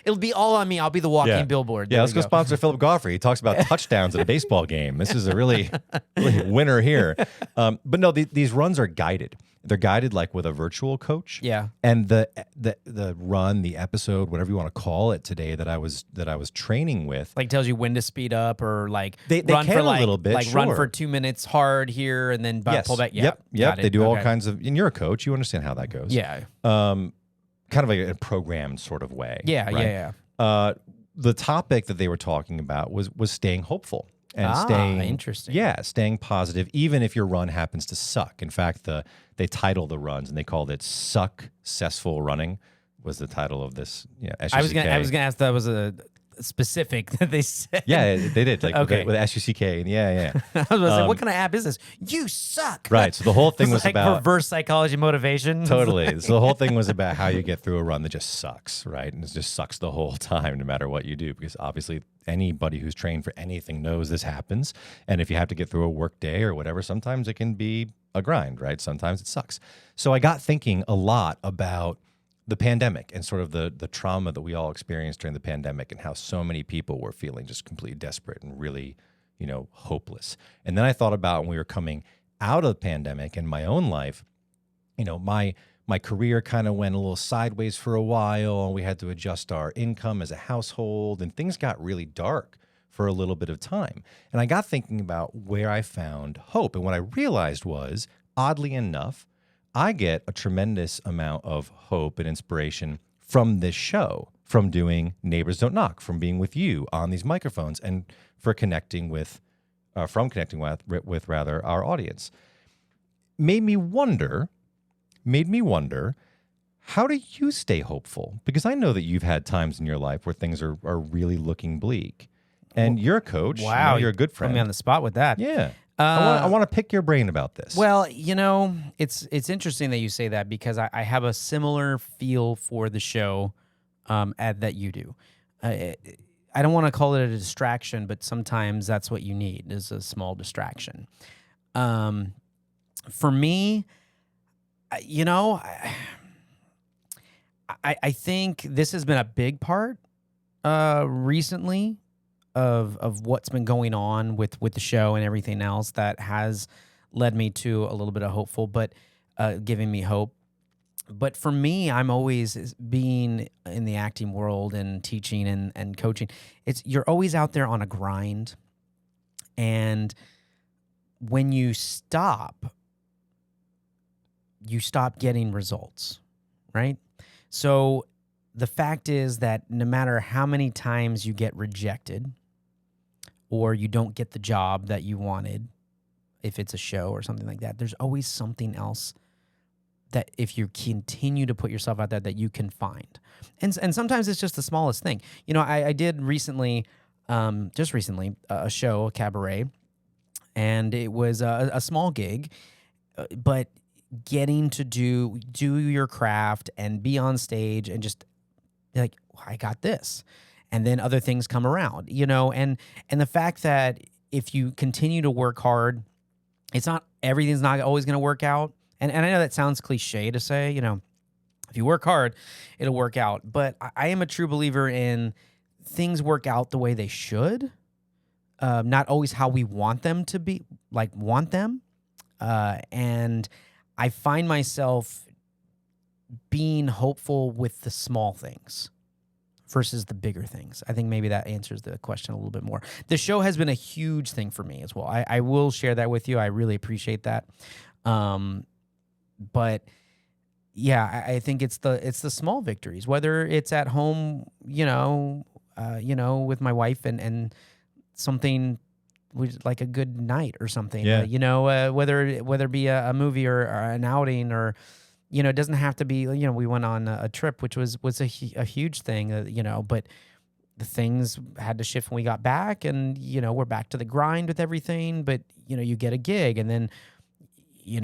it'll be all on me. I'll be the walking billboard. Yeah, let's go sponsor Philip Goffrey. He talks about touchdowns at a baseball game. This is a really winner here. But no, these runs are guided. they're guided like with a virtual coach. Yeah. And the run, the episode, whatever you want to call it today that I was training with, Like tells you when to speed up or like they run can for a like, little bit, like run sure. for 2 minutes hard here and then yes. pull back. Yeah. Yep. Got it. They do all Okay. kinds of, and you're a coach, you understand how that goes. Yeah. Kind of like a programmed sort of way. Yeah. Right? Yeah. The topic that they were talking about was staying hopeful and interesting. staying positive, even if your run happens to suck. In fact, they title the runs and they called it "Successful Running" was the title of this. SUCK. I was gonna ask that was a specific that they said. Yeah, they did like Okay. with SUCK and yeah. I was gonna say, what kind of app is this? You suck. Right. So the whole thing It's was like about reverse psychology motivation. totally. So the whole thing was about how you get through a run that just sucks, right? And it just sucks the whole time, no matter what you do, because obviously anybody who's trained for anything knows this happens. And if you have to get through a work day or whatever, sometimes it can be a grind, right? Sometimes it sucks. So I got thinking a lot about the pandemic and sort of the trauma that we all experienced during the pandemic and how so many people were feeling just completely desperate and really, hopeless. And then I thought about when we were coming out of the pandemic in my own life, my career kind of went a little sideways for a while, and we had to adjust our income as a household, and things got really dark for a little bit of time. And I got thinking about where I found hope. And what I realized was, oddly enough, I get a tremendous amount of hope and inspiration from this show, from doing Neighbors Don't Knock, from being with you on these microphones, and from connecting with our audience. Made me wonder, how do you stay hopeful? Because I know that you've had times in your life where things are really looking bleak. And you're a coach. Wow, you're a good friend. Put me on the spot with that. Yeah. I want to pick your brain about this. Well, it's interesting that you say that because I have a similar feel for the show that you do. I don't want to call it a distraction, but sometimes that's what you need is a small distraction. For me, I think this has been a big part recently of what's been going on with the show and everything else that has led me to a little bit of hopeful, but giving me hope. But for me, I'm always being in the acting world and teaching and coaching. You're always out there on a grind. And when you stop getting results, right? So the fact is that no matter how many times you get rejected or you don't get the job that you wanted, if it's a show or something like that, there's always something else that if you continue to put yourself out there that you can find. And sometimes it's just the smallest thing. I did recently, a show, a cabaret, and it was a small gig, but getting to do your craft and be on stage and just be like, I got this. And then other things come around, and the fact that if you continue to work hard, everything's not always going to work out. And I know that sounds cliche to say, if you work hard, it'll work out. But I am a true believer in things work out the way they should, not always how we want them to be, and I find myself being hopeful with the small things versus the bigger things. I think maybe that answers the question a little bit more. The show has been a huge thing for me as well. I will share that with you. I really appreciate that. But yeah, I think it's the small victories, whether it's at home, with my wife and something like a good night or something, whether it be a movie or an outing or, it doesn't have to be, we went on a trip, which was a huge thing, but the things had to shift when we got back and, we're back to the grind with everything, but, you get a gig and then,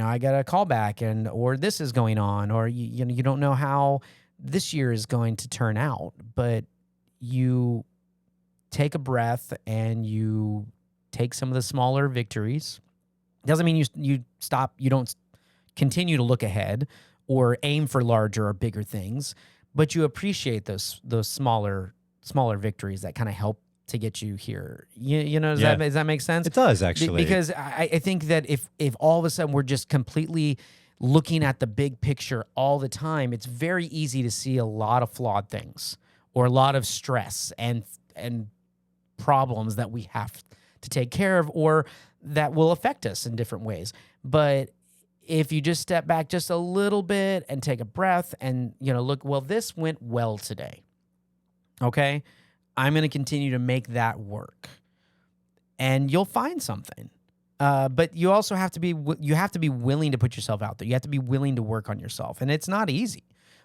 I got a call back or this is going on, or, you don't know how this year is going to turn out, but you take a breath and you take some of the smaller victories. Doesn't mean you stop, you don't continue to look ahead or aim for larger or bigger things, but you appreciate those smaller victories that kind of help to get you here. Does that make sense? It does, actually. Because I think that if all of a sudden we're just completely looking at the big picture all the time, it's very easy to see a lot of flawed things or a lot of stress and problems that we have to take care of or that will affect us in different ways. But if you just step back just a little bit and take a breath and, look, well, this went well today. Okay? I'm going to continue to make that work. And you'll find something. But you also have to be willing to put yourself out there. You have to be willing to work on yourself. And it's not easy.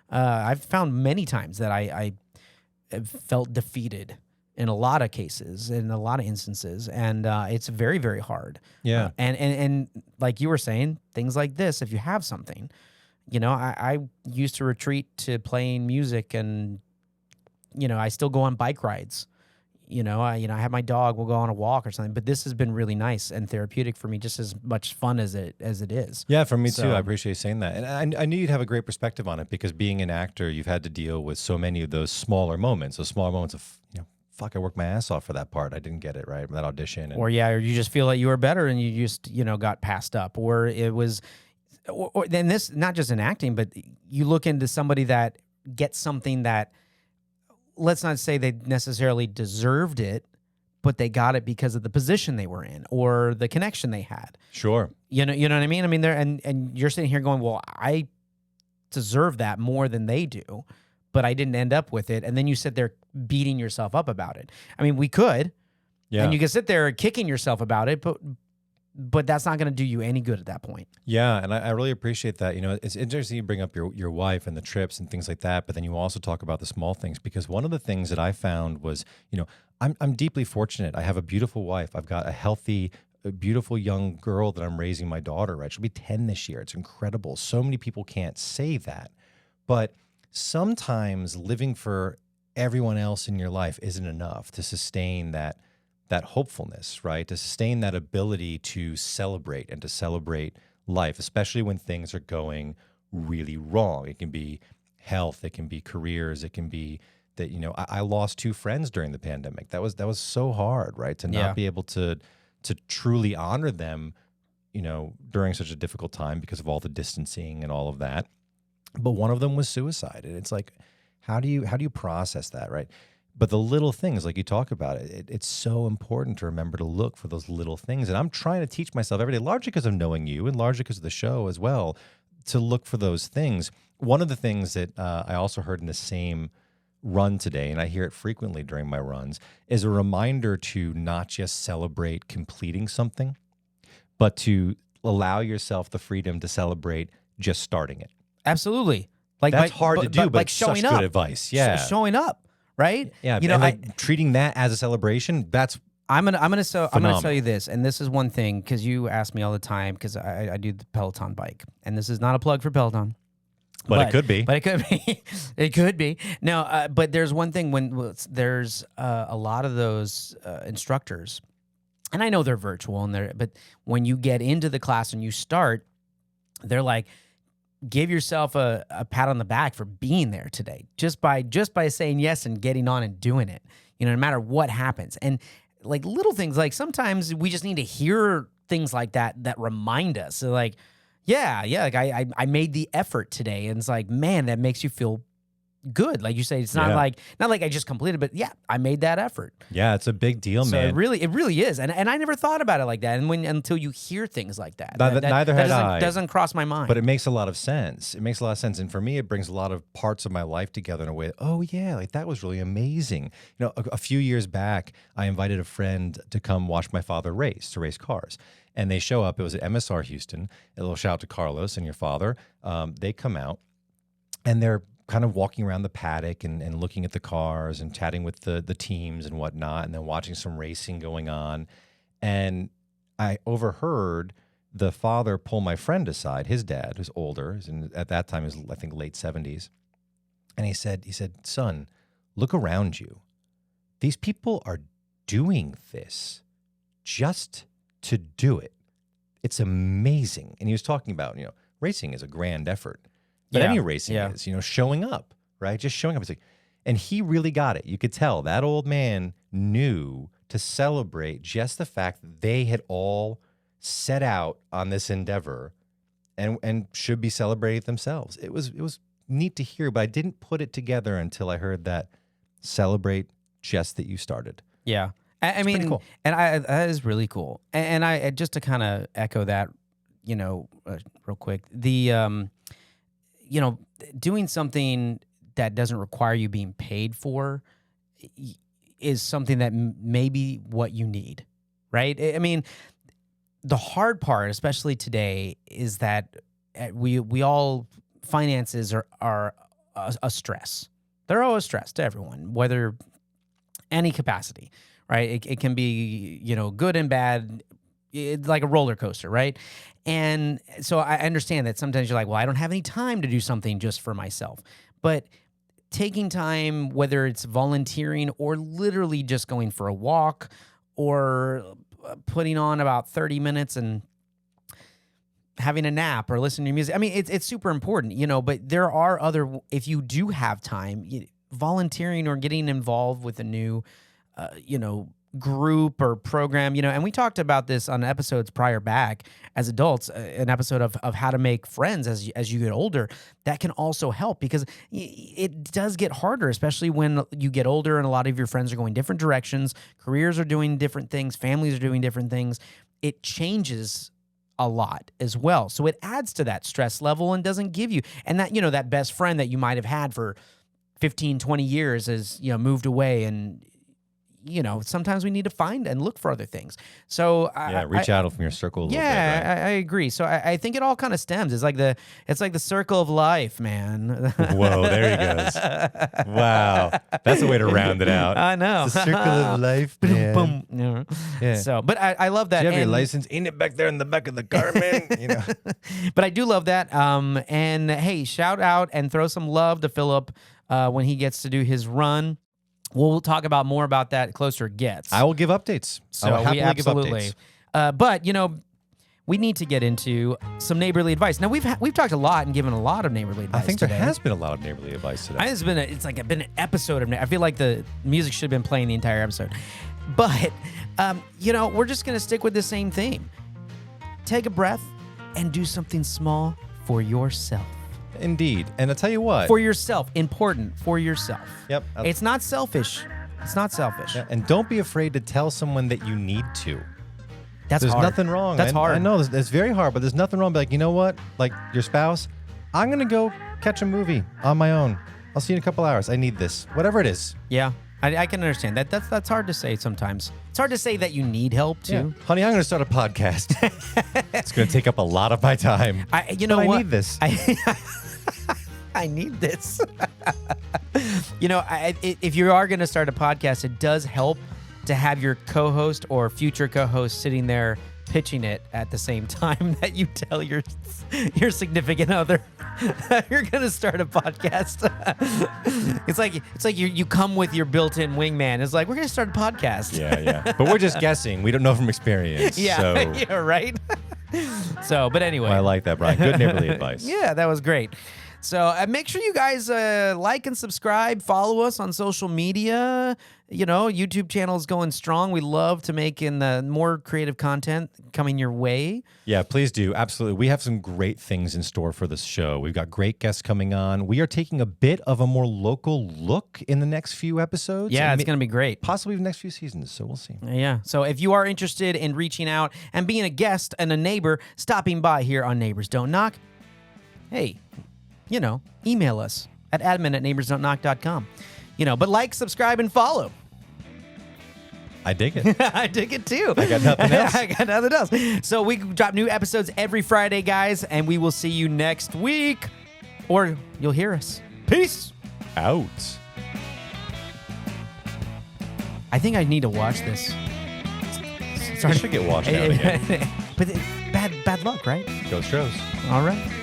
I've found many times that I have felt defeated in a lot of cases, in a lot of instances, and it's very, very hard. Yeah. And like you were saying, things like this, if you have something, I used to retreat to playing music, and I still go on bike rides. I have my dog. We'll go on a walk or something. But this has been really nice and therapeutic for me, just as much fun as it is. Yeah, for me too. I appreciate you saying that, and I knew you'd have a great perspective on it because being an actor, you've had to deal with so many of those smaller moments of fuck, I worked my ass off for that part. I didn't get it right, that audition. Or you just feel like you were better and you just, got passed up. Or it was, or then this, not just in acting, but you look into somebody that gets something that, let's not say they necessarily deserved it, but they got it because of the position they were in or the connection they had. Sure. You know what I mean? I mean, and you're sitting here going, well, I deserve that more than they do, but I didn't end up with it. And then you sit there beating yourself up about it. I mean, we could, and you can sit there kicking yourself about it, but that's not going to do you any good at that point. Yeah, and I really appreciate that. It's interesting you bring up your wife and the trips and things like that, but then you also talk about the small things, because one of the things that I found was, I'm deeply fortunate. I have a beautiful wife. I've got a beautiful young girl that I'm raising, my daughter, right? She'll be 10 this year. It's incredible. So many people can't say that. But sometimes living for everyone else in your life isn't enough to sustain that hopefulness, right? To sustain that ability to celebrate and to celebrate life, especially when things are going really wrong. It can be health, it can be careers, it can be that, I lost 2 friends during the pandemic. That was so hard, right? To not be able to truly honor them, during such a difficult time because of all the distancing and all of that. But one of them was suicide. And it's like, how do you process that, right? But the little things, like you talk about it's so important to remember to look for those little things. And I'm trying to teach myself every day, largely because of knowing you and largely because of the show as well, to look for those things. One of the things that I also heard in the same run today, and I hear it frequently during my runs, is a reminder to not just celebrate completing something, but to allow yourself the freedom to celebrate just starting it. Absolutely. That's hard to do, but like showing such up. Good advice. Yeah. Showing up, right? Yeah. Treating that as a celebration, that's I'm gonna tell you this, and this is one thing, because you ask me all the time, because I do the Peloton bike, and this is not a plug for Peloton. But it could be. But it could be. It could be. No, but there's one thing when there's a lot of those instructors, and I know they're virtual, but when you get into the class and you start, they're like, give yourself a pat on the back for being there today, just by saying yes and getting on and doing it. No matter what happens, and like little things, like sometimes we just need to hear things like that remind us. So like, yeah, like I made the effort today, and it's like, man, that makes you feel good. Like you say, it's not like I just completed, but yeah, I made that effort. Yeah, it's a big deal, so man. It really is. And I never thought about it like that. And until you hear things like that. Neither had I. Doesn't cross my mind. But it makes a lot of sense. And for me, it brings a lot of parts of my life together in a way that, oh yeah, like that was really amazing. A few years back, I invited a friend to come watch my father race cars. And they show up. It was at MSR Houston. A little shout out to Carlos and your father. They come out, and they're kind of walking around the paddock and looking at the cars and chatting with the teams and whatnot, and then watching some racing going on. And I overheard the father pull my friend aside, his dad, who's older, at that time he was, I think, late 70s. And he said, son, look around you. These people are doing this just to do it. It's amazing. And he was talking about, racing is a grand effort. But any racing is, showing up, right? Just showing up. It's like, and he really got it. You could tell that old man knew to celebrate just the fact that they had all set out on this endeavor and should be celebrated themselves. It was neat to hear, but I didn't put it together until I heard that celebrate just that you started. Yeah. I mean, pretty cool. And that is really cool. And I just to kind of echo that, real quick, the, doing something that doesn't require you being paid for is something that may be what you need, right? I mean, the hard part, especially today, is that we all, finances are a stress. They're always stress to everyone, whether any capacity, right? It can be, good and bad, like a roller coaster, right? And so I understand that sometimes you're like, well, I don't have any time to do something just for myself. But taking time, whether it's volunteering or literally just going for a walk or putting on about 30 minutes and having a nap or listening to music. I mean, it's super important, but there are other, if you do have time, volunteering or getting involved with a new, group or program, and we talked about this on episodes prior back as adults, an episode of how to make friends as you get older. That can also help because it does get harder, especially when you get older and a lot of your friends are going different directions, careers are doing different things, families are doing different things. It changes a lot as well. So it adds to that stress level and doesn't give you, and that, that best friend that you might have had for 15, 20 years has, moved away, and sometimes we need to find and look for other things. So reach out from your circle a little bit. Right? I agree. So I think it all kind of stems. It's like the circle of life, man. Whoa, there he goes. Wow, that's a way to round it out. I know. It's the circle of life, man. Boom, boom. Yeah. So, but I love that. Do you have your license? Ain't it back there in the back of the car, man? But I do love that. And hey, shout out and throw some love to Philip when he gets to do his run. We'll talk about more about that closer it gets. I will give updates. So we absolutely. But we need to get into some neighborly advice. Now we've talked a lot and given a lot of neighborly advice. I think today. there has been a lot of neighborly advice today. It's been an episode of. I feel like the music should have been playing the entire episode, but we're just gonna stick with the same theme. Take a breath and do something small for yourself. Indeed. And I'll tell you what. For yourself. Important. For yourself. Yep. It's not selfish. It's not selfish. Yeah, and don't be afraid to tell someone that you need to. There's hard. Nothing wrong. That's hard. I know it's very hard, but there's nothing wrong. Be like, you know what? Like your spouse, I'm going to go catch a movie on my own. I'll see you in a couple hours. I need this. Whatever it is. Yeah. I can understand that. That's hard to say sometimes. It's hard to say that you need help too. Yeah. Honey, I'm going to start a podcast. It's going to take up a lot of my time. I need this. I need this. If you are going to start a podcast, it does help to have your co-host or future co-host sitting there pitching it at the same time that you tell your significant other you're going to start a podcast. It's like you come with your built-in wingman. It's like, we're going to start a podcast. Yeah. But we're just guessing. We don't know from experience. Yeah, so. yeah, right? So, but anyway. Well, I like that, Brian. Good neighborly advice. Yeah, that was great. So make sure you guys like and subscribe, follow us on social media. YouTube channel is going strong. We love to make more creative content coming your way. Yeah, please do. Absolutely. We have some great things in store for this show. We've got great guests coming on. We are taking a bit of a more local look in the next few episodes. Yeah, it's going to be great. Possibly the next few seasons, so we'll see. Yeah. So if you are interested in reaching out and being a guest and a neighbor, stopping by here on Neighbors Don't Knock, hey, email us at admin@neighborsdon'tknock.com. But like, subscribe, and follow. I dig it. I dig it too. I got nothing else. I got nothing else. So we drop new episodes every Friday, guys, and we will see you next week. Or you'll hear us. Peace. Out. I think I need to watch this. I should get watched now again. But bad luck, right? Go Stros. All right.